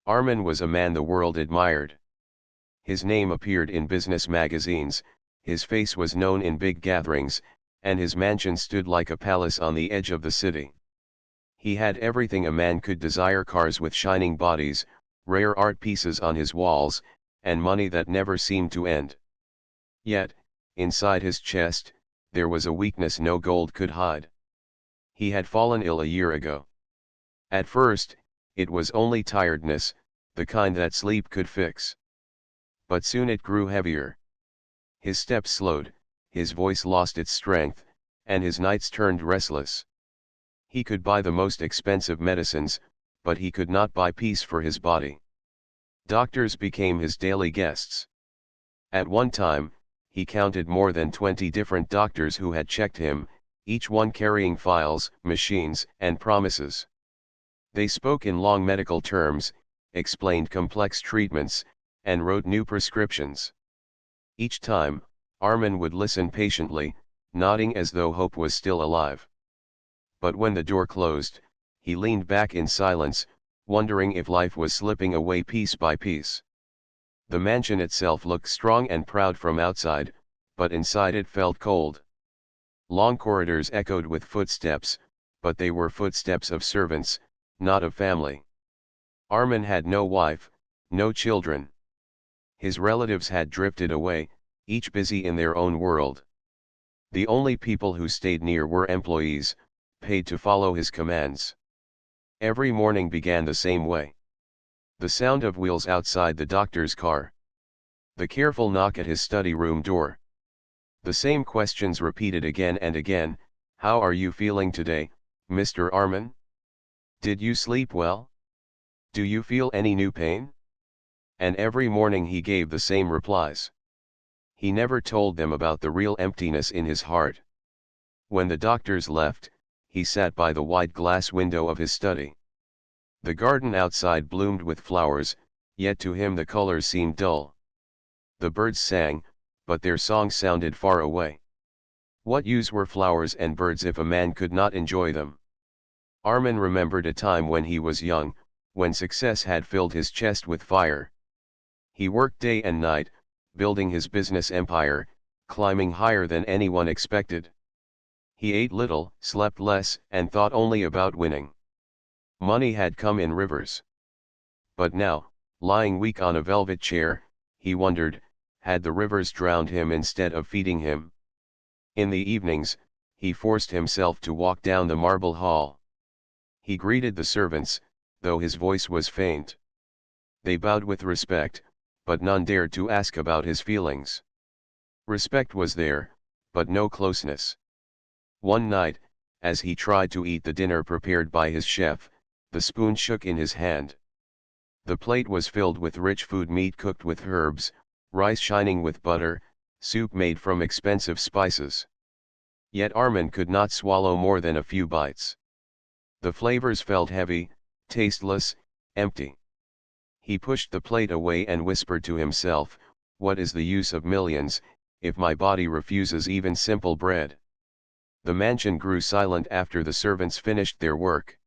Armin was a man the world admired. His name appeared in business magazines, his face was known in big gatherings, and his mansion stood like a palace on the edge of the city. He had everything a man could desire: cars with shining bodies, rare art pieces on his walls, and money that never seemed to end. Yet, inside his chest, there was a weakness no gold could hide. He had fallen ill a year ago. At first, it was only tiredness, the kind that sleep could fix. But soon it grew heavier. His steps slowed, his voice lost its strength, and his nights turned restless. He could buy the most expensive medicines, but he could not buy peace for his body. Doctors became his daily guests. At one time, he counted more than 20 different doctors who had checked him, each one carrying files, machines, and promises. They spoke in long medical terms, explained complex treatments, and wrote new prescriptions. Each time, Armin would listen patiently, nodding as though hope was still alive. But when the door closed, he leaned back in silence, wondering if life was slipping away piece by piece. The mansion itself looked strong and proud from outside, but inside it felt cold. Long corridors echoed with footsteps, but they were footsteps of servants, not of family. Armin had no wife, no children. His relatives had drifted away, each busy in their own world. The only people who stayed near were employees, paid to follow his commands. Every morning began the same way. The sound of wheels outside the doctor's car. The careful knock at his study room door. The same questions repeated again and again: "How are you feeling today, Mr. Armin? Did you sleep well? Do you feel any new pain?" And every morning he gave the same replies. He never told them about the real emptiness in his heart. When the doctors left, he sat by the wide glass window of his study. The garden outside bloomed with flowers, yet to him the colors seemed dull. The birds sang, but their song sounded far away. What use were flowers and birds if a man could not enjoy them? Armin remembered a time when he was young, when success had filled his chest with fire. He worked day and night, building his business empire, climbing higher than anyone expected. He ate little, slept less, and thought only about winning. Money had come in rivers. But now, lying weak on a velvet chair, he wondered, had the rivers drowned him instead of feeding him? In the evenings, he forced himself to walk down the marble hall. He greeted the servants, though his voice was faint. They bowed with respect, but none dared to ask about his feelings. Respect was there, but no closeness. One night, as he tried to eat the dinner prepared by his chef, the spoon shook in his hand. The plate was filled with rich food: meat cooked with herbs, rice shining with butter, soup made from expensive spices. Yet Armin could not swallow more than a few bites. The flavors felt heavy, tasteless, empty. He pushed the plate away and whispered to himself, "What is the use of millions, if my body refuses even simple bread?" The mansion grew silent after the servants finished their work.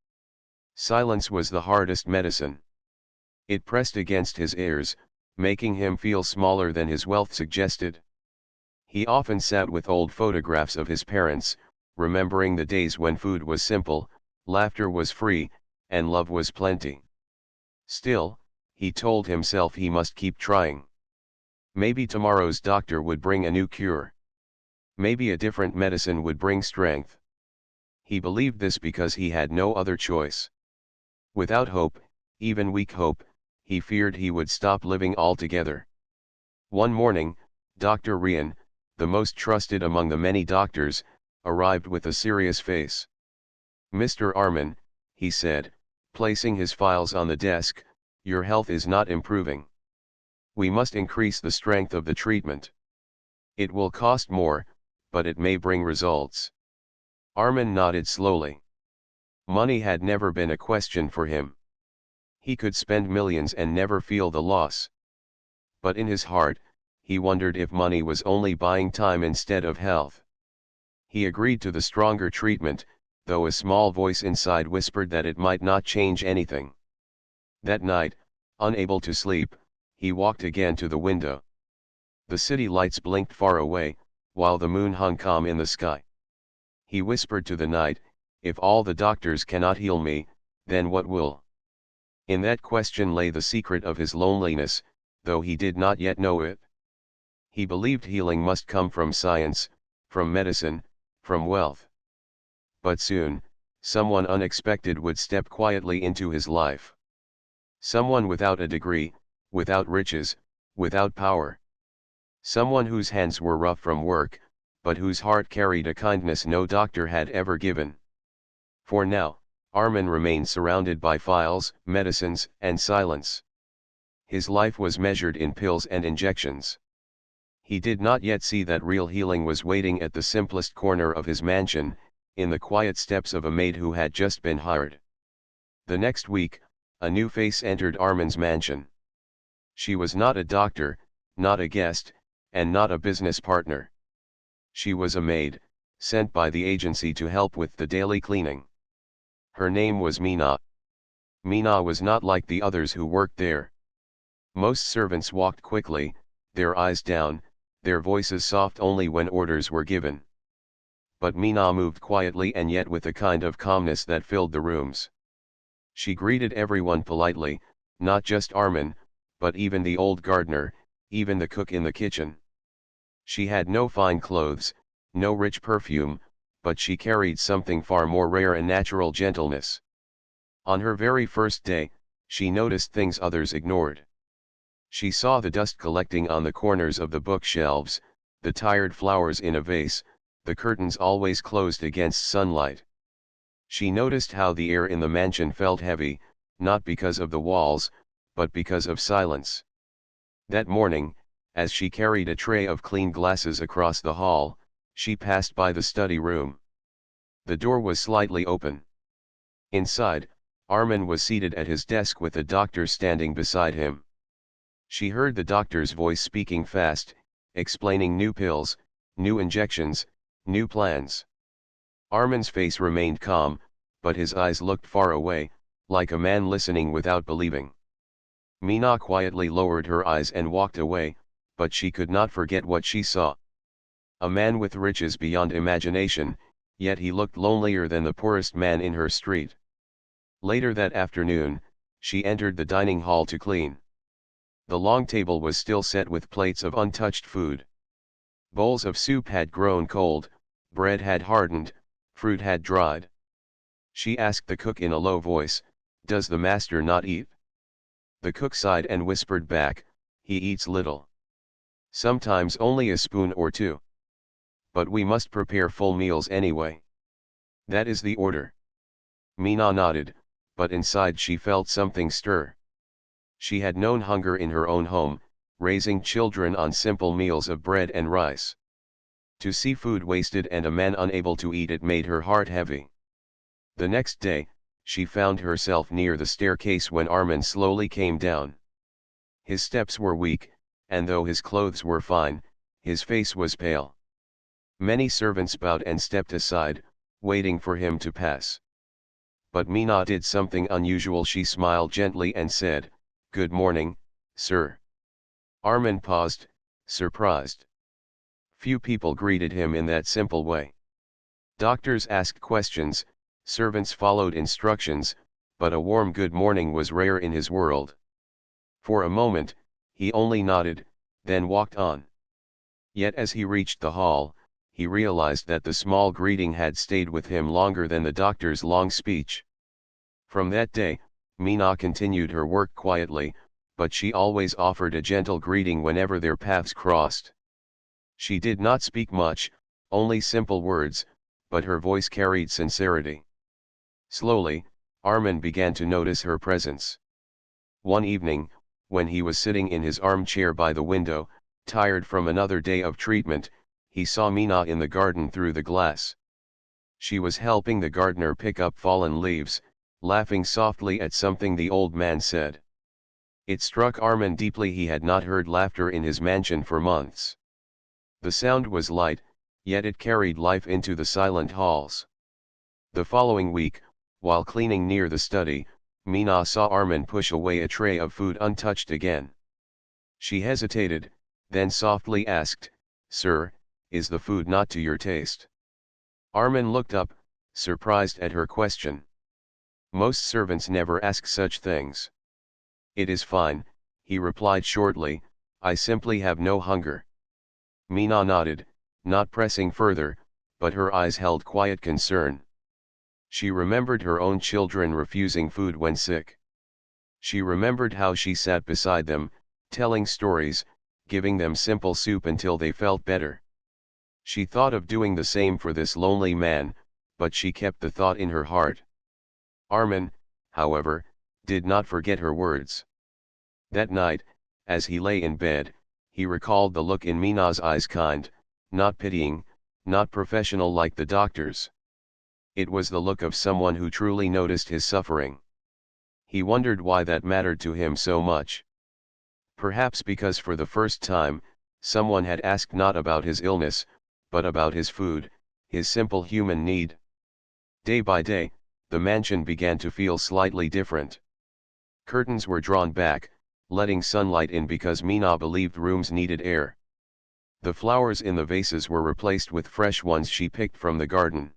Silence was the hardest medicine. It pressed against his ears, making him feel smaller than his wealth suggested. He often sat with old photographs of his parents, remembering the days when food was simple, laughter was free, and love was plenty. Still, he told himself he must keep trying. Maybe tomorrow's doctor would bring a new cure. Maybe a different medicine would bring strength. He believed this because he had no other choice. Without hope, even weak hope, he feared he would stop living altogether. One morning, Dr. Rian, the most trusted among the many doctors, arrived with a serious face. "Mr. Armin," he said, placing his files on the desk, "your health is not improving. We must increase the strength of the treatment. It will cost more, but it may bring results." Armin nodded slowly. Money had never been a question for him. He could spend millions and never feel the loss. But in his heart, he wondered if money was only buying time instead of health. He agreed to the stronger treatment, though a small voice inside whispered that it might not change anything. That night, Unable to sleep, he walked again to the window. The city lights blinked far away, while the moon hung calm in the sky. He whispered to the night, "If all the doctors cannot heal me, then what will?" In that question lay the secret of his loneliness, though he did not yet know it. He believed healing must come from science, from medicine, from wealth. But soon, someone unexpected would step quietly into his life. Someone without a degree, without riches, without power. Someone whose hands were rough from work, but whose heart carried a kindness no doctor had ever given. For now, Armin remained surrounded by files, medicines, and silence. His life was measured in pills and injections. He did not yet see that real healing was waiting at the simplest corner of his mansion, in the quiet steps of a maid who had just been hired. The next week, a new face entered Armin's mansion. She was not a doctor, not a guest, and not a business partner. She was a maid, sent by the agency to help with the daily cleaning. Her name was Mina. Mina was not like the others who worked there. Most servants walked quickly, their eyes down, their voices soft only when orders were given. But Mina moved quietly and yet with a kind of calmness that filled the rooms. She greeted everyone politely, not just Armin, but even the old gardener, even the cook in the kitchen. She had no fine clothes, no rich perfume, but she carried something far more rare: a natural gentleness. On her very first day, she noticed things others ignored. She saw the dust collecting on the corners of the bookshelves, the tired flowers in a vase, the curtains always closed against sunlight. She noticed how the air in the mansion felt heavy, not because of the walls, but because of silence. That morning, as she carried a tray of clean glasses across the hall, she passed by the study room. The door was slightly open. Inside, Armin was seated at his desk with a doctor standing beside him. She heard the doctor's voice speaking fast, explaining new pills, new injections, new plans. Armin's face remained calm, but his eyes looked far away, like a man listening without believing. Mina quietly lowered her eyes and walked away, but she could not forget what she saw. A man with riches beyond imagination, yet he looked lonelier than the poorest man in her street. Later that afternoon, she entered the dining hall to clean. The long table was still set with plates of untouched food. Bowls of soup had grown cold, bread had hardened, fruit had dried. She asked the cook in a low voice, "Does the master not eat?" The cook sighed and whispered back, "He eats little. Sometimes only a spoon or two. But we must prepare full meals anyway. That is the order." Mina nodded, but inside she felt something stir. She had known hunger in her own home, raising children on simple meals of bread and rice. To see food wasted and a man unable to eat it made her heart heavy. The next day, she found herself near the staircase when Armin slowly came down. His steps were weak, and though his clothes were fine, his face was pale. Many servants bowed and stepped aside, waiting for him to pass. But Mina did something unusual. She smiled gently and said, "Good morning, sir." Armin paused, surprised. Few people greeted him in that simple way. Doctors asked questions, servants followed instructions, but a warm good morning was rare in his world. For a moment, he only nodded, then walked on. Yet as he reached the hall, he realized that the small greeting had stayed with him longer than the doctor's long speech. From that day, Mina continued her work quietly, but she always offered a gentle greeting whenever their paths crossed. She did not speak much, only simple words, but her voice carried sincerity. Slowly, Armin began to notice her presence. One evening, when he was sitting in his armchair by the window, tired from another day of treatment, he saw Mina in the garden through the glass. She was helping the gardener pick up fallen leaves, laughing softly at something the old man said. It struck Armin deeply. He had not heard laughter in his mansion for months. The sound was light, yet it carried life into the silent halls. The following week, while cleaning near the study, Mina saw Armin push away a tray of food untouched again. She hesitated, then softly asked, "Sir, is the food not to your taste?" Armin looked up, surprised at her question. Most servants never ask such things. "It is fine," he replied shortly, "I simply have no hunger." Mina nodded, not pressing further, but her eyes held quiet concern. She remembered her own children refusing food when sick. She remembered how she sat beside them, telling stories, giving them simple soup until they felt better. She thought of doing the same for this lonely man, but she kept the thought in her heart. Armin, however, did not forget her words. That night, as he lay in bed, he recalled the look in Mina's eyes, kind, not pitying, not professional like the doctors. It was the look of someone who truly noticed his suffering. He wondered why that mattered to him so much. Perhaps because for the first time, someone had asked not about his illness, but about his food, his simple human need. Day by day, the mansion began to feel slightly different. Curtains were drawn back, letting sunlight in because Mina believed rooms needed air. The flowers in the vases were replaced with fresh ones she picked from the garden.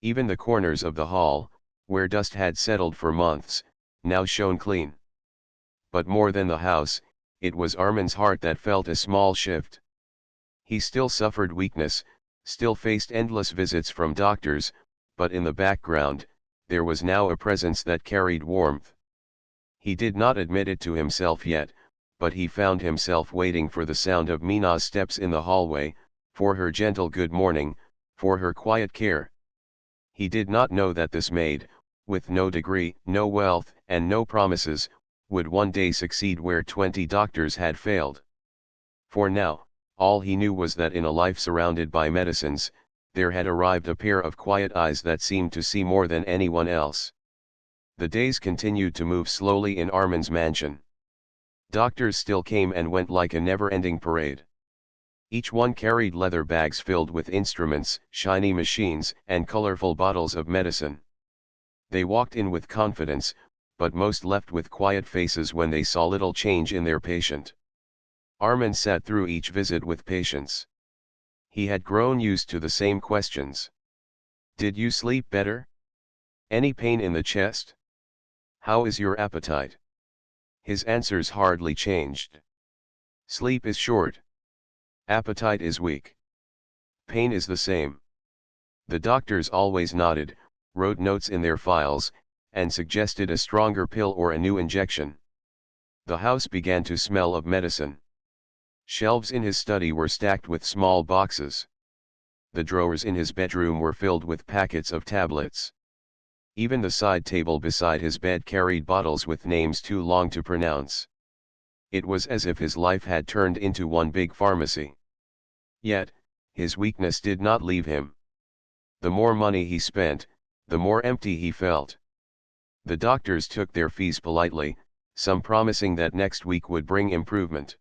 Even the corners of the hall, where dust had settled for months, now shone clean. But more than the house, it was Armin's heart that felt a small shift. He still suffered weakness, still faced endless visits from doctors, but in the background, there was now a presence that carried warmth. He did not admit it to himself yet, but he found himself waiting for the sound of Mina's steps in the hallway, for her gentle good morning, for her quiet care. He did not know that this maid, with no degree, no wealth, and no promises, would one day succeed where 20 doctors had failed. For now, all he knew was that in a life surrounded by medicines, there had arrived a pair of quiet eyes that seemed to see more than anyone else. The days continued to move slowly in Armin's mansion. Doctors still came and went like a never-ending parade. Each one carried leather bags filled with instruments, shiny machines, and colorful bottles of medicine. They walked in with confidence, but most left with quiet faces when they saw little change in their patient. Armin sat through each visit with patience. He had grown used to the same questions. "Did you sleep better? Any pain in the chest? How is your appetite?" His answers hardly changed. "Sleep is short. Appetite is weak. Pain is the same." The doctors always nodded, wrote notes in their files, and suggested a stronger pill or a new injection. The house began to smell of medicine. Shelves in his study were stacked with small boxes. The drawers in his bedroom were filled with packets of tablets. Even the side table beside his bed carried bottles with names too long to pronounce. It was as if his life had turned into one big pharmacy. Yet, his weakness did not leave him. The more money he spent, the more empty he felt. The doctors took their fees politely, some promising that next week would bring improvement.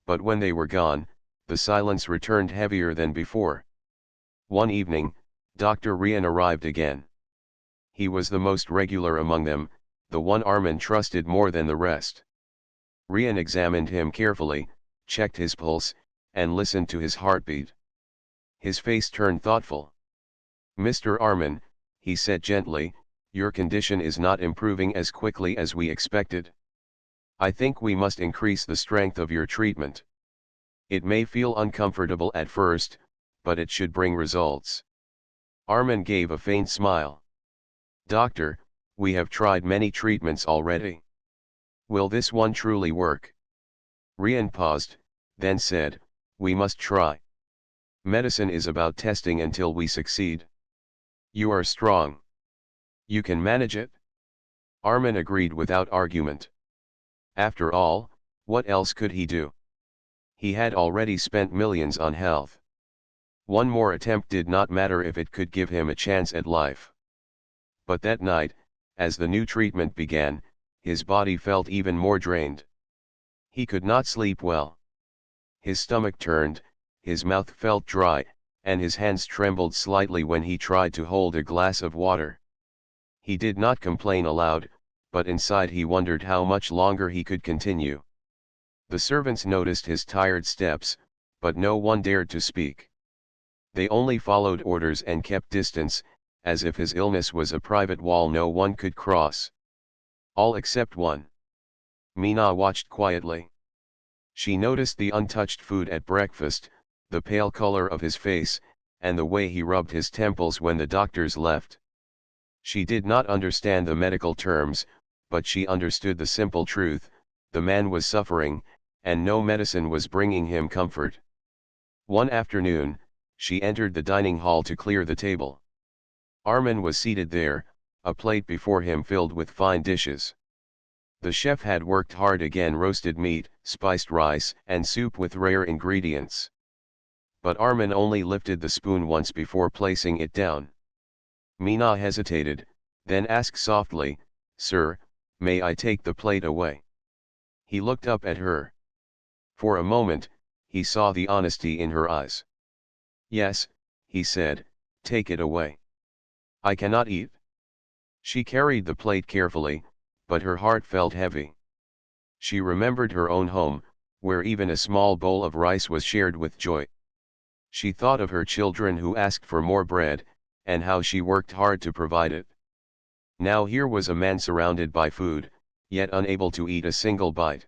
But when they were gone, the silence returned heavier than before. One evening, Dr. Rian arrived again. He was the most regular among them, the one Armin trusted more than the rest. Rian examined him carefully, checked his pulse, and listened to his heartbeat. His face turned thoughtful. "Mr. Armin," he said gently, "your condition is not improving as quickly as we expected. I think we must increase the strength of your treatment. It may feel uncomfortable at first, but it should bring results." Armin gave a faint smile. "Doctor, we have tried many treatments already. Will this one truly work?" Rian paused, then said, "We must try. Medicine is about testing until we succeed. You are strong. You can manage it?" Armin agreed without argument. After all, what else could he do? He had already spent millions on health. One more attempt did not matter if it could give him a chance at life. But that night, as the new treatment began, his body felt even more drained. He could not sleep well. His stomach turned, his mouth felt dry, and his hands trembled slightly when he tried to hold a glass of water. He did not complain aloud, but inside he wondered how much longer he could continue. The servants noticed his tired steps, but no one dared to speak. They only followed orders and kept distance, as if his illness was a private wall no one could cross. All except one. Mina watched quietly. She noticed the untouched food at breakfast, the pale color of his face, and the way he rubbed his temples when the doctors left. She did not understand the medical terms, but she understood the simple truth: the man was suffering, and no medicine was bringing him comfort. One afternoon, she entered the dining hall to clear the table. Armin was seated there, a plate before him filled with fine dishes. The chef had worked hard again: roasted meat, spiced rice, and soup with rare ingredients. But Armin only lifted the spoon once before placing it down. Mina hesitated, then asked softly, "Sir, may I take the plate away?" He looked up at her. For a moment, he saw the honesty in her eyes. "Yes," he said, "take it away. I cannot eat." She carried the plate carefully, but her heart felt heavy. She remembered her own home, where even a small bowl of rice was shared with joy. She thought of her children who asked for more bread, and how she worked hard to provide it. Now here was a man surrounded by food, yet unable to eat a single bite.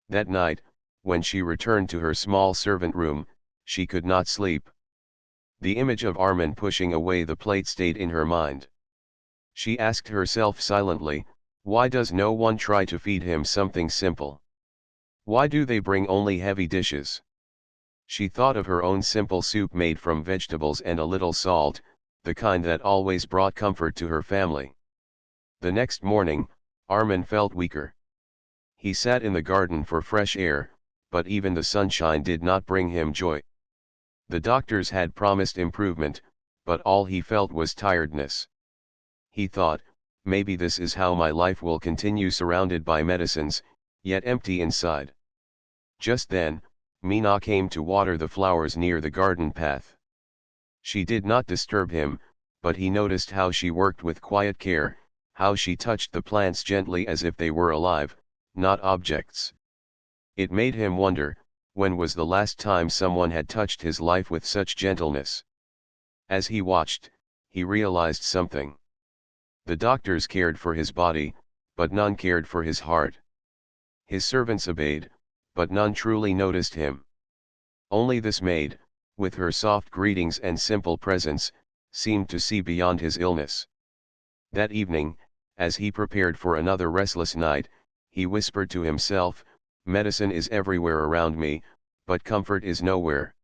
That night, when she returned to her small servant room, she could not sleep. The image of Armin pushing away the plate stayed in her mind. She asked herself silently, why does no one try to feed him something simple? Why do they bring only heavy dishes? She thought of her own simple soup made from vegetables and a little salt, the kind that always brought comfort to her family. The next morning, Armin felt weaker. He sat in the garden for fresh air, but even the sunshine did not bring him joy. The doctors had promised improvement, but all he felt was tiredness. He thought, maybe this is how my life will continue, surrounded by medicines, yet empty inside. Just then, Mina came to water the flowers near the garden path. She did not disturb him, but he noticed how she worked with quiet care, how she touched the plants gently as if they were alive, not objects. It made him wonder, when was the last time someone had touched his life with such gentleness? As he watched, he realized something. The doctors cared for his body, but none cared for his heart. His servants obeyed, but none truly noticed him. Only this maid, with her soft greetings and simple presence, seemed to see beyond his illness. That evening, as he prepared for another restless night, he whispered to himself, medicine is everywhere around me, but comfort is nowhere.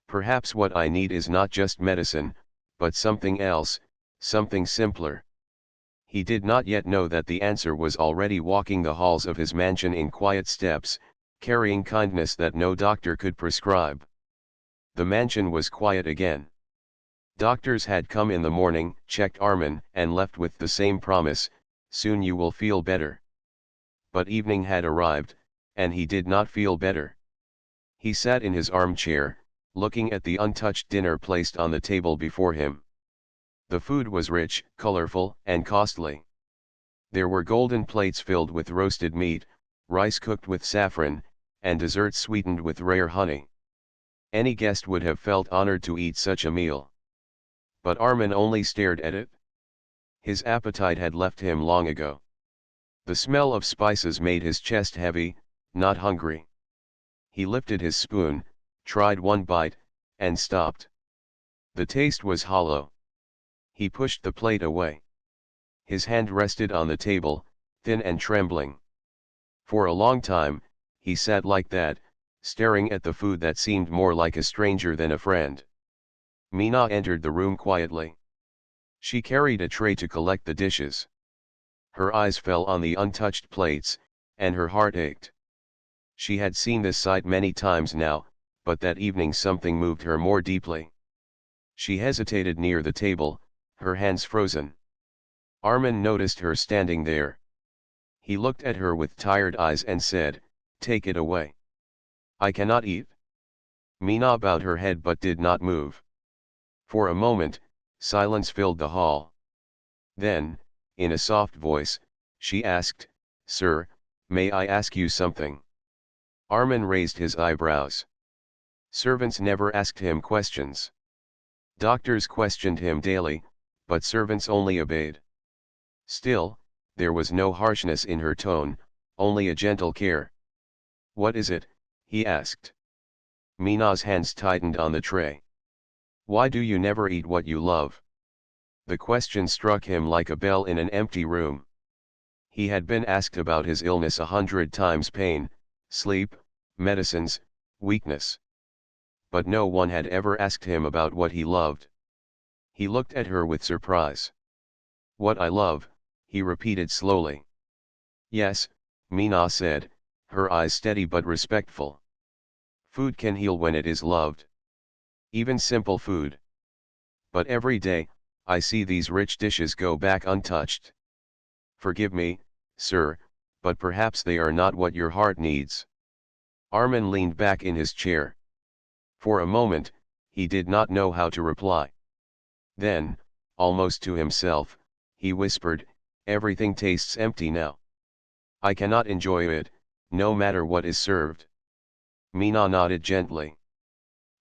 Perhaps what I need is not just medicine, but something else, something simpler. He did not yet know that the answer was already walking the halls of his mansion in quiet steps, carrying kindness that no doctor could prescribe. The mansion was quiet again. Doctors had come in the morning, checked Armin, and left with the same promise, soon you will feel better. But evening had arrived, and he did not feel better. He sat in his armchair, looking at the untouched dinner placed on the table before him. The food was rich, colorful, and costly. There were golden plates filled with roasted meat, rice cooked with saffron, and desserts sweetened with rare honey. Any guest would have felt honored to eat such a meal. But Armin only stared at it. His appetite had left him long ago. The smell of spices made his chest heavy, not hungry. He lifted his spoon, tried one bite, and stopped. The taste was hollow. He pushed the plate away. His hand rested on the table, thin and trembling. For a long time, he sat like that, staring at the food that seemed more like a stranger than a friend. Mina entered the room quietly. She carried a tray to collect the dishes. Her eyes fell on the untouched plates, and her heart ached. She had seen this sight many times now, but that evening something moved her more deeply. She hesitated near the table, her hands frozen. Armin noticed her standing there. He looked at her with tired eyes and said, "Take it away. I cannot eat." Mina bowed her head but did not move. For a moment, silence filled the hall. Then, in a soft voice, She asked, "Sir, may I ask you something?" Armin raised his eyebrows. Servants never asked him questions. Doctors questioned him daily, but servants only obeyed. Still, there was no harshness in her tone, only a gentle care. "What is it?" he asked. Mina's hands tightened on the tray. "Why do you never eat what you love?" The question struck him like a bell in an empty room. He had been asked about his illness 100 times: pain, sleep, medicines, weakness. But no one had ever asked him about what he loved. He looked at her with surprise. "What I love," he repeated slowly. "Yes," Mina said, her eyes steady but respectful. "Food can heal when it is loved. Even simple food. But every day, I see these rich dishes go back untouched. Forgive me, sir, but perhaps they are not what your heart needs." Armin leaned back in his chair. For a moment, he did not know how to reply. Then, almost to himself, he whispered, "Everything tastes empty now. I cannot enjoy it, no matter what is served." Mina nodded gently.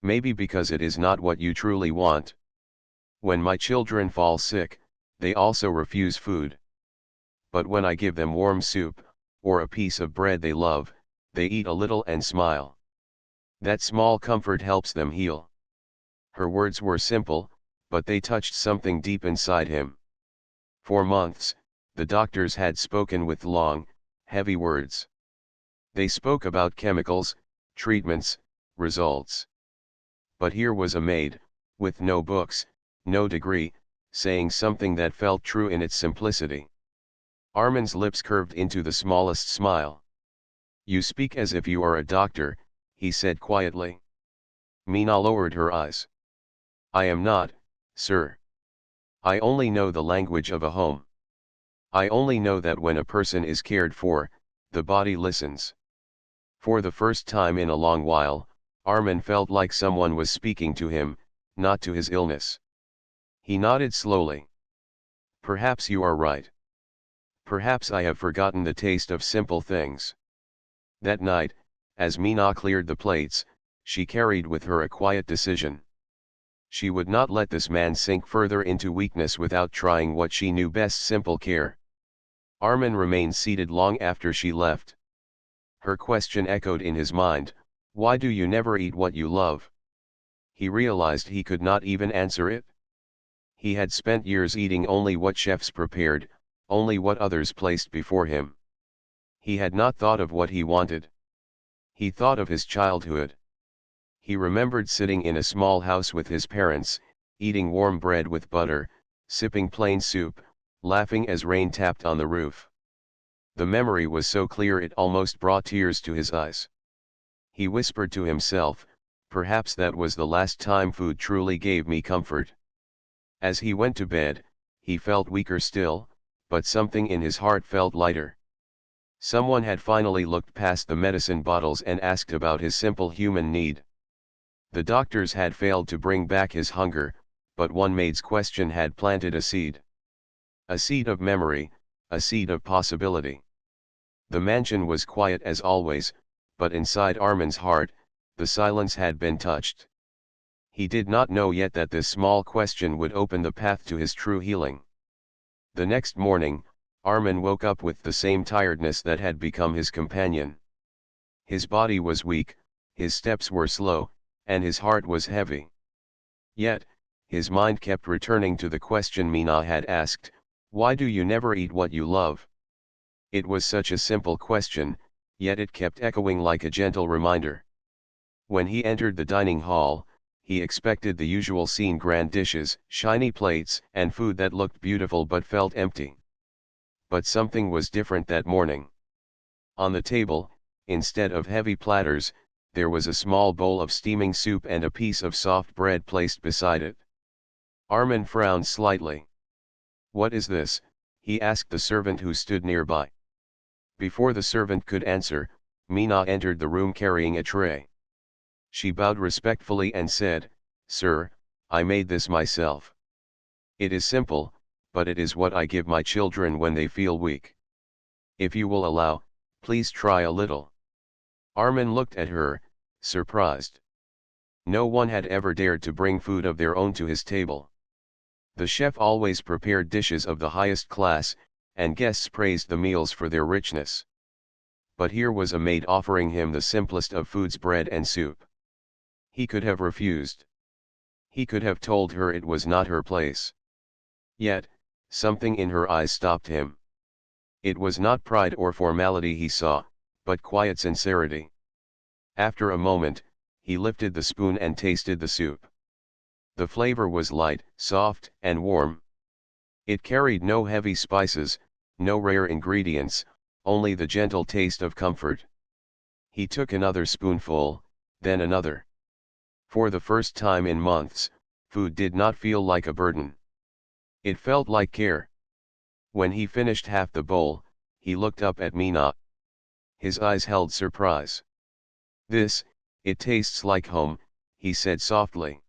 "Maybe because it is not what you truly want. When my children fall sick, they also refuse food. But when I give them warm soup, or a piece of bread they love, they eat a little and smile. That small comfort helps them heal." Her words were simple, but they touched something deep inside him. For months, the doctors had spoken with long, heavy words. They spoke about chemicals, treatments, results. But here was a maid, with no books, no degree, saying something that felt true in its simplicity. Armin's lips curved into the smallest smile. "You speak as if you are a doctor," he said quietly. Mina lowered her eyes. "I am not, sir. I only know the language of a home. I only know that when a person is cared for, the body listens." For the first time in a long while, Armin felt like someone was speaking to him, not to his illness. He nodded slowly. "Perhaps you are right. Perhaps I have forgotten the taste of simple things." That night, as Mina cleared the plates, she carried with her a quiet decision. She would not let this man sink further into weakness without trying what she knew best: simple care. Armin remained seated long after she left. Her question echoed in his mind, "Why do you never eat what you love?" He realized he could not even answer it. He had spent years eating only what chefs prepared, only what others placed before him. He had not thought of what he wanted. He thought of his childhood. He remembered sitting in a small house with his parents, eating warm bread with butter, sipping plain soup, laughing as rain tapped on the roof. The memory was so clear it almost brought tears to his eyes. He whispered to himself, "Perhaps that was the last time food truly gave me comfort." As he went to bed, he felt weaker still, but something in his heart felt lighter. Someone had finally looked past the medicine bottles and asked about his simple human need. The doctors had failed to bring back his hunger, but one maid's question had planted a seed. A seed of memory, a seed of possibility. The mansion was quiet as always, but inside Armin's heart, the silence had been touched. He did not know yet that this small question would open the path to his true healing. The next morning, Armin woke up with the same tiredness that had become his companion. His body was weak, his steps were slow, and his heart was heavy. Yet, his mind kept returning to the question Mina had asked, "Why do you never eat what you love?" It was such a simple question, yet it kept echoing like a gentle reminder. When he entered the dining hall, he expected the usual scene: grand dishes, shiny plates, and food that looked beautiful but felt empty. But something was different that morning. On the table, instead of heavy platters, there was a small bowl of steaming soup and a piece of soft bread placed beside it. Armin frowned slightly. "What is this?" he asked the servant who stood nearby. Before the servant could answer, Mina entered the room carrying a tray. She bowed respectfully and said, "Sir, I made this myself. It is simple, but it is what I give my children when they feel weak." If you will allow, please try a little. Armin looked at her, surprised. No one had ever dared to bring food of their own to his table. The chef always prepared dishes of the highest class, and guests praised the meals for their richness. But here was a maid offering him the simplest of foods, bread and soup. He could have refused. He could have told her it was not her place. Yet, something in her eyes stopped him. It was not pride or formality he saw, but quiet sincerity. After a moment, he lifted the spoon and tasted the soup. The flavor was light, soft, and warm. It carried no heavy spices, no rare ingredients, only the gentle taste of comfort. He took another spoonful, then another. For the first time in months, food did not feel like a burden. It felt like care. When he finished half the bowl, he looked up at Mina. His eyes held surprise. It tastes like home," he said softly.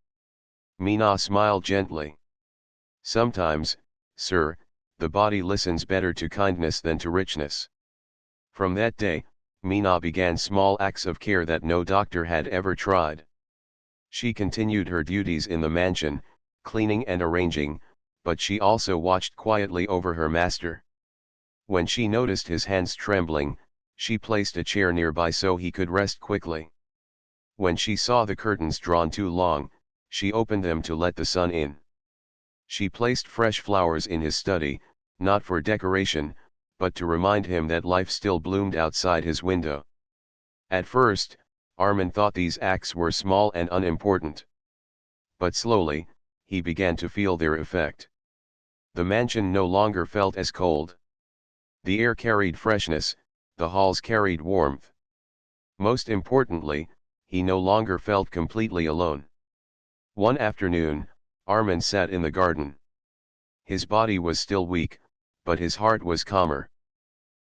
Mina smiled gently. "Sometimes, sir, the body listens better to kindness than to richness." From that day, Mina began small acts of care that no doctor had ever tried. She continued her duties in the mansion, cleaning and arranging, but she also watched quietly over her master. When she noticed his hands trembling, she placed a chair nearby so he could rest quickly. When she saw the curtains drawn too long, she opened them to let the sun in. She placed fresh flowers in his study, not for decoration, but to remind him that life still bloomed outside his window. At first, Armin thought these acts were small and unimportant. But slowly, he began to feel their effect. The mansion no longer felt as cold. The air carried freshness, the halls carried warmth. Most importantly, he no longer felt completely alone. One afternoon, Armin sat in the garden. His body was still weak, but his heart was calmer.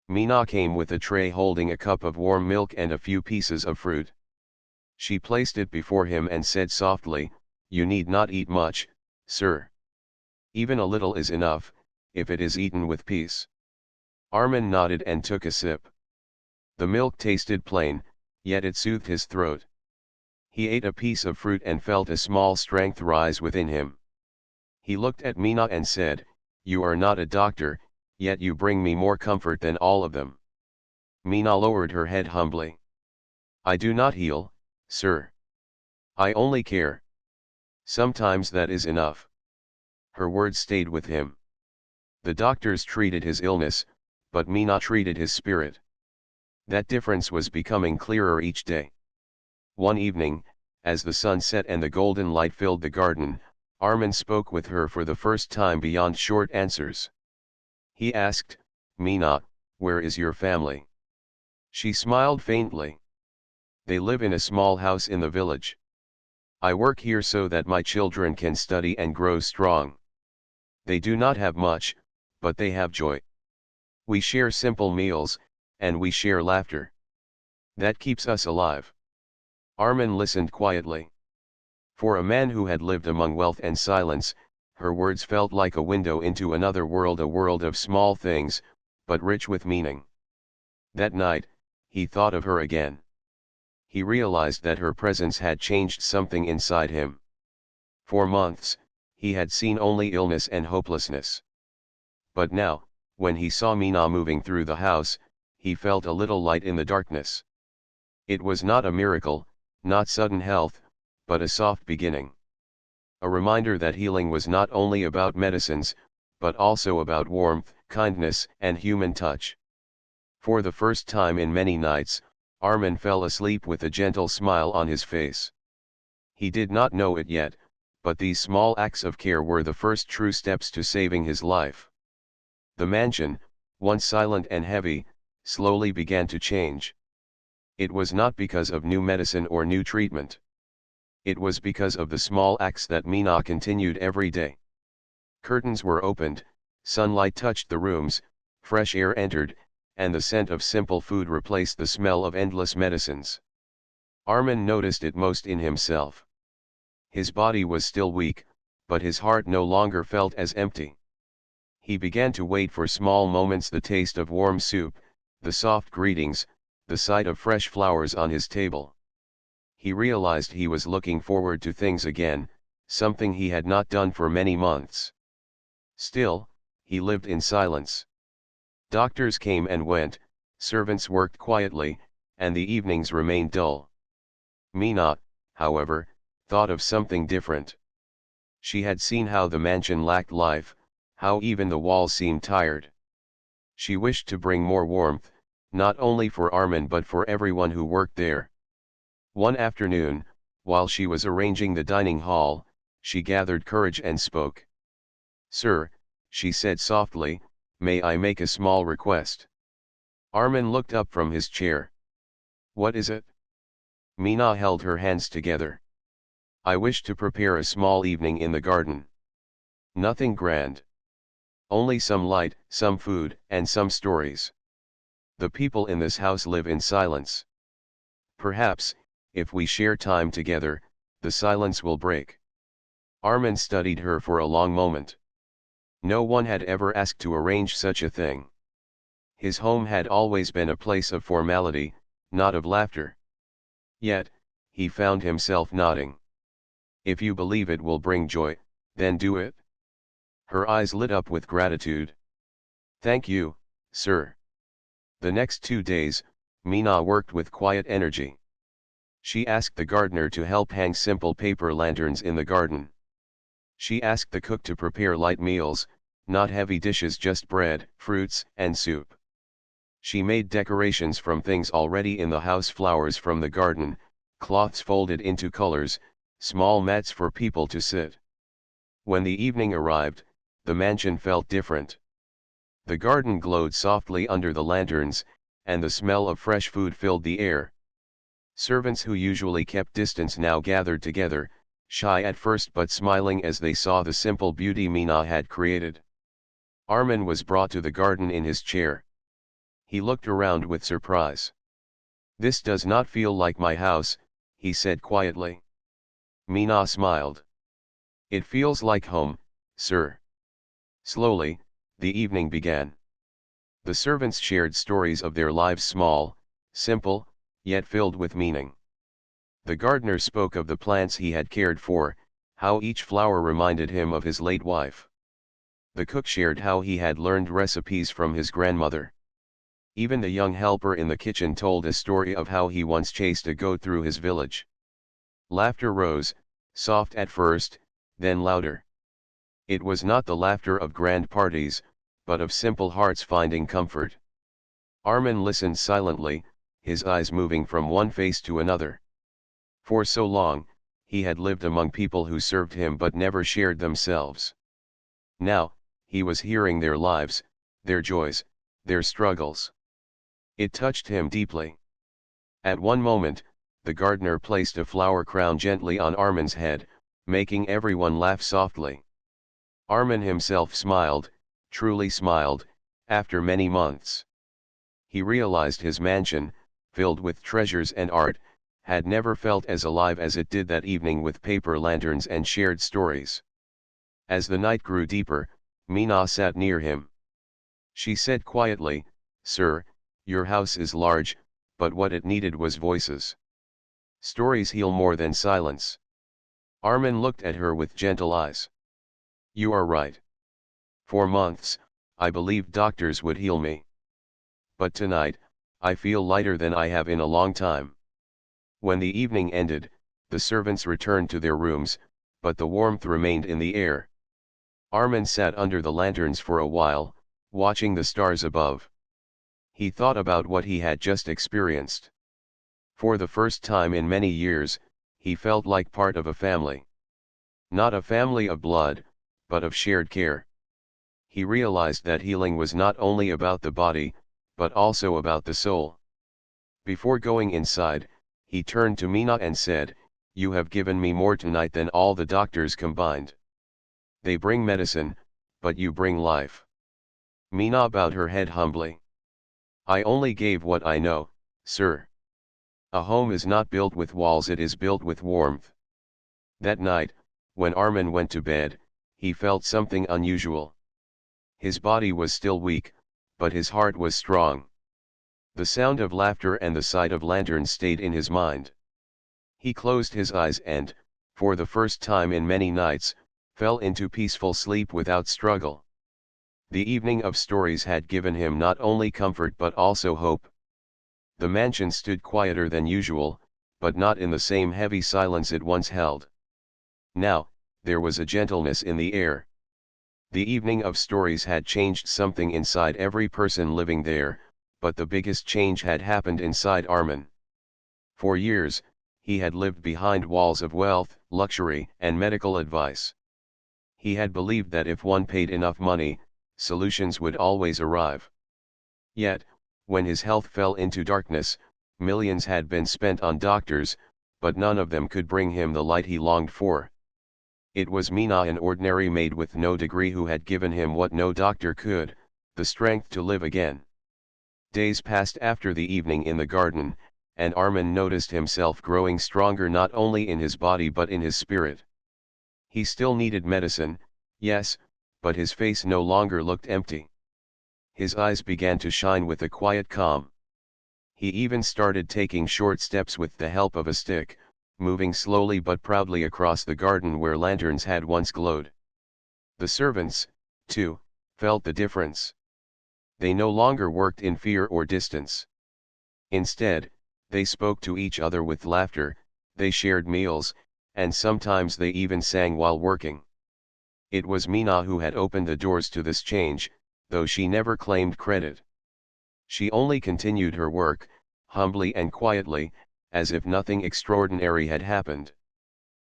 Mina came with a tray holding a cup of warm milk and a few pieces of fruit. She placed it before him and said softly, "You need not eat much, sir. Even a little is enough, if it is eaten with peace." Armin nodded and took a sip. The milk tasted plain, yet it soothed his throat. He ate a piece of fruit and felt a small strength rise within him. He looked at Mina and said, "You are not a doctor, yet you bring me more comfort than all of them." Mina lowered her head humbly. "I do not heal, sir. I only care. Sometimes that is enough." Her words stayed with him. The doctors treated his illness, but Mina treated his spirit. That difference was becoming clearer each day. One evening, as the sun set and the golden light filled the garden, Armin spoke with her for the first time beyond short answers. He asked, "Mina, where is your family?" She smiled faintly. "They live in a small house in the village. I work here so that my children can study and grow strong. They do not have much, but they have joy. We share simple meals, and we share laughter. That keeps us alive." Armin listened quietly. For a man who had lived among wealth and silence, her words felt like a window into another world, a world of small things, but rich with meaning. That night, he thought of her again. He realized that her presence had changed something inside him. For months, he had seen only illness and hopelessness. But now, when he saw Mina moving through the house, he felt a little light in the darkness. It was not a miracle, not sudden health, but a soft beginning. A reminder that healing was not only about medicines, but also about warmth, kindness, and human touch. For the first time in many nights, Armin fell asleep with a gentle smile on his face. He did not know it yet, but these small acts of care were the first true steps to saving his life. The mansion, once silent and heavy, slowly began to change. It was not because of new medicine or new treatment. It was because of the small acts that Mina continued every day. Curtains were opened, sunlight touched the rooms, fresh air entered, and the scent of simple food replaced the smell of endless medicines. Armin noticed it most in himself. His body was still weak, but his heart no longer felt as empty. He began to wait for small moments: the taste of warm soup, the soft greetings, the sight of fresh flowers on his table. He realized he was looking forward to things again, something he had not done for many months. Still, he lived in silence. Doctors came and went, servants worked quietly, and the evenings remained dull. Mina, however, thought of something different. She had seen how the mansion lacked life, how even the walls seemed tired. She wished to bring more warmth, not only for Armin but for everyone who worked there. One afternoon, while she was arranging the dining hall, she gathered courage and spoke. "Sir," she said softly, "may I make a small request?" Armin looked up from his chair. "What is it?" Mina held her hands together. "I wish to prepare a small evening in the garden. Nothing grand. Only some light, some food, and some stories. The people in this house live in silence. Perhaps, if we share time together, the silence will break." Armin studied her for a long moment. No one had ever asked to arrange such a thing. His home had always been a place of formality, not of laughter. Yet, he found himself nodding. "If you believe it will bring joy, then do it." Her eyes lit up with gratitude. "Thank you, sir." The next 2 days, Mina worked with quiet energy. She asked the gardener to help hang simple paper lanterns in the garden. She asked the cook to prepare light meals, not heavy dishes, just bread, fruits, and soup. She made decorations from things already in the house, flowers from the garden, cloths folded into colors, small mats for people to sit. When the evening arrived, the mansion felt different. The garden glowed softly under the lanterns, and the smell of fresh food filled the air. Servants who usually kept distance now gathered together, shy at first but smiling as they saw the simple beauty Mina had created. Armin was brought to the garden in his chair. He looked around with surprise. "This does not feel like my house," he said quietly. Mina smiled. "It feels like home, sir." Slowly, the evening began. The servants shared stories of their lives, small, simple, yet filled with meaning. The gardener spoke of the plants he had cared for, how each flower reminded him of his late wife. The cook shared how he had learned recipes from his grandmother. Even the young helper in the kitchen told a story of how he once chased a goat through his village. Laughter rose, soft at first, then louder. It was not the laughter of grand parties, but of simple hearts finding comfort. Armin listened silently, his eyes moving from one face to another. For so long, he had lived among people who served him but never shared themselves. Now, he was hearing their lives, their joys, their struggles. It touched him deeply. At one moment, the gardener placed a flower crown gently on Armin's head, making everyone laugh softly. Armin himself smiled, truly smiled, after many months. He realized his mansion, filled with treasures and art, had never felt as alive as it did that evening with paper lanterns and shared stories. As the night grew deeper, Mina sat near him. She said quietly, "Sir, your house is large, but what it needed was voices. Stories heal more than silence." Armin looked at her with gentle eyes. "You are right. For months, I believed doctors would heal me. But tonight, I feel lighter than I have in a long time." When the evening ended, the servants returned to their rooms, but the warmth remained in the air. Armin sat under the lanterns for a while, watching the stars above. He thought about what he had just experienced. For the first time in many years, he felt like part of a family. Not a family of blood, but of shared care. He realized that healing was not only about the body, but also about the soul. Before going inside, he turned to Mina and said, "You have given me more tonight than all the doctors combined. They bring medicine, but you bring life." Mina bowed her head humbly. "I only gave what I know, sir. A home is not built with walls, it is built with warmth." That night, when Armin went to bed, he felt something unusual. His body was still weak, but his heart was strong. The sound of laughter and the sight of lanterns stayed in his mind. He closed his eyes and, for the first time in many nights, fell into peaceful sleep without struggle. The evening of stories had given him not only comfort but also hope. The mansion stood quieter than usual, but not in the same heavy silence it once held. Now, there was a gentleness in the air. The evening of stories had changed something inside every person living there, but the biggest change had happened inside Armin. For years, he had lived behind walls of wealth, luxury, and medical advice. He had believed that if one paid enough money, solutions would always arrive. Yet, when his health fell into darkness, millions had been spent on doctors, but none of them could bring him the light he longed for. It was Mina, an ordinary maid with no degree, who had given him what no doctor could, the strength to live again. Days passed after the evening in the garden, and Armin noticed himself growing stronger not only in his body but in his spirit. He still needed medicine, yes, but his face no longer looked empty. His eyes began to shine with a quiet calm. He even started taking short steps with the help of a stick, moving slowly but proudly across the garden where lanterns had once glowed. The servants, too, felt the difference. They no longer worked in fear or distance. Instead, they spoke to each other with laughter, they shared meals, and sometimes they even sang while working. It was Mina who had opened the doors to this change, though she never claimed credit. She only continued her work, humbly and quietly, as if nothing extraordinary had happened.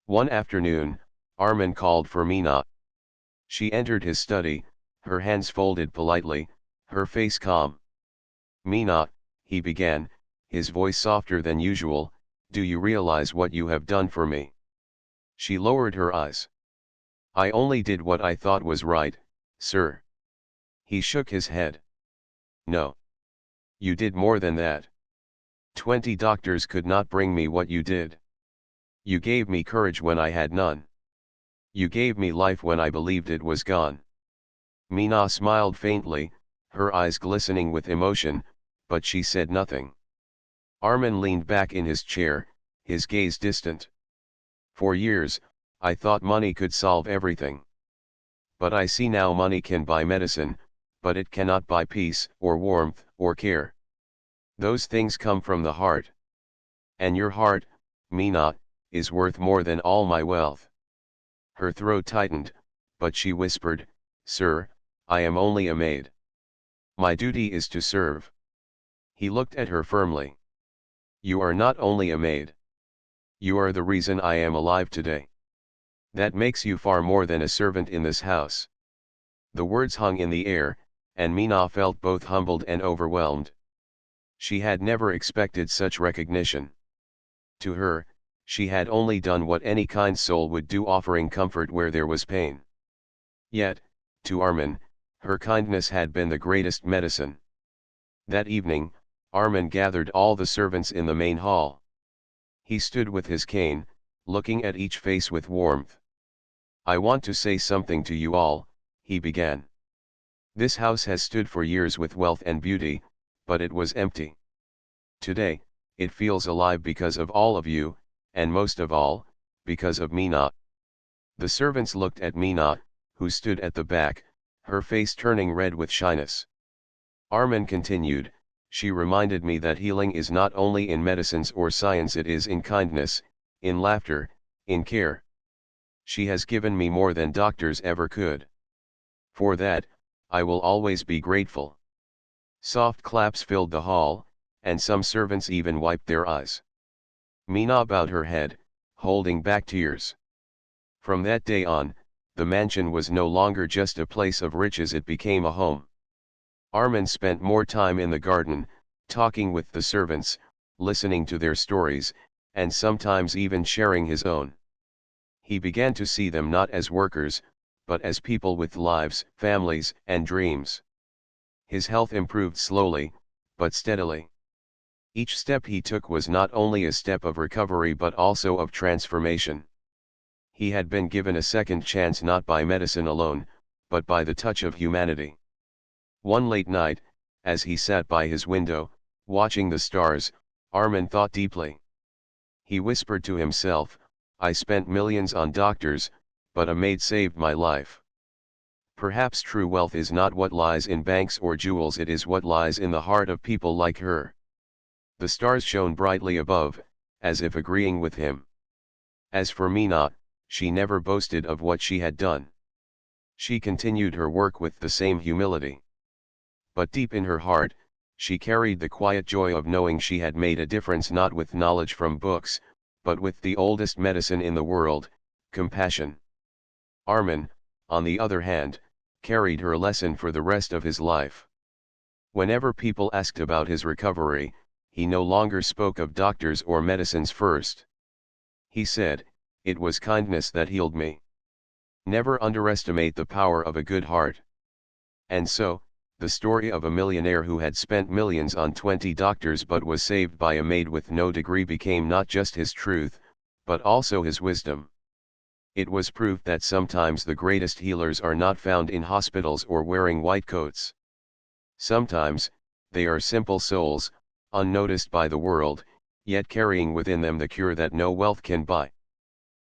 One afternoon, Armin called for Mina. She entered his study, her hands folded politely, her face calm. "Mina," he began, his voice softer than usual, "do you realize what you have done for me?" She lowered her eyes. "I only did what I thought was right, sir." He shook his head. "No. You did more than that. 20 doctors could not bring me what you did. You gave me courage when I had none. You gave me life when I believed it was gone." Mina smiled faintly, her eyes glistening with emotion, but she said nothing. Armin leaned back in his chair, his gaze distant. "For years, I thought money could solve everything. But I see now money can buy medicine, but it cannot buy peace, or warmth, or care. Those things come from the heart. And your heart, Mina, is worth more than all my wealth." Her throat tightened, but she whispered, "Sir, I am only a maid. My duty is to serve." He looked at her firmly. "You are not only a maid. You are the reason I am alive today. That makes you far more than a servant in this house." The words hung in the air, and Mina felt both humbled and overwhelmed. She had never expected such recognition. To her, she had only done what any kind soul would do, offering comfort where there was pain. Yet, to Armin, her kindness had been the greatest medicine. That evening, Armin gathered all the servants in the main hall. He stood with his cane, looking at each face with warmth. "I want to say something to you all," he began. "This house has stood for years with wealth and beauty, but it was empty. Today, it feels alive because of all of you, and most of all, because of Mina." The servants looked at Mina, who stood at the back, her face turning red with shyness. Armin continued, "She reminded me that healing is not only in medicines or science, it is in kindness, in laughter, in care. She has given me more than doctors ever could. For that, I will always be grateful." Soft claps filled the hall, and some servants even wiped their eyes. Mina bowed her head, holding back tears. From that day on, the mansion was no longer just a place of riches, it became a home. Armin spent more time in the garden, talking with the servants, listening to their stories, and sometimes even sharing his own. He began to see them not as workers, but as people with lives, families, and dreams. His health improved slowly, but steadily. Each step he took was not only a step of recovery but also of transformation. He had been given a second chance not by medicine alone, but by the touch of humanity. One late night, as he sat by his window, Watching the stars, Armin thought deeply. He whispered to himself, I spent millions on doctors, but a maid saved my life. Perhaps true wealth is not what lies in banks or jewels, it is what lies in the heart of people like her. The stars shone brightly above, as if agreeing with him. As for Mina, she never boasted of what she had done. She continued her work with the same humility. But deep in her heart, she carried the quiet joy of knowing she had made a difference, not with knowledge from books, but with the oldest medicine in the world, compassion. Armin, on the other hand, carried her lesson for the rest of his life. Whenever people asked about his recovery, he no longer spoke of doctors or medicines first. He said, it was kindness that healed me. Never underestimate the power of a good heart. And so, the story of a millionaire who had spent millions on 20 doctors but was saved by a maid with no degree became not just his truth, but also his wisdom. It was proof that sometimes the greatest healers are not found in hospitals or wearing white coats. Sometimes, they are simple souls, unnoticed by the world, yet carrying within them the cure that no wealth can buy.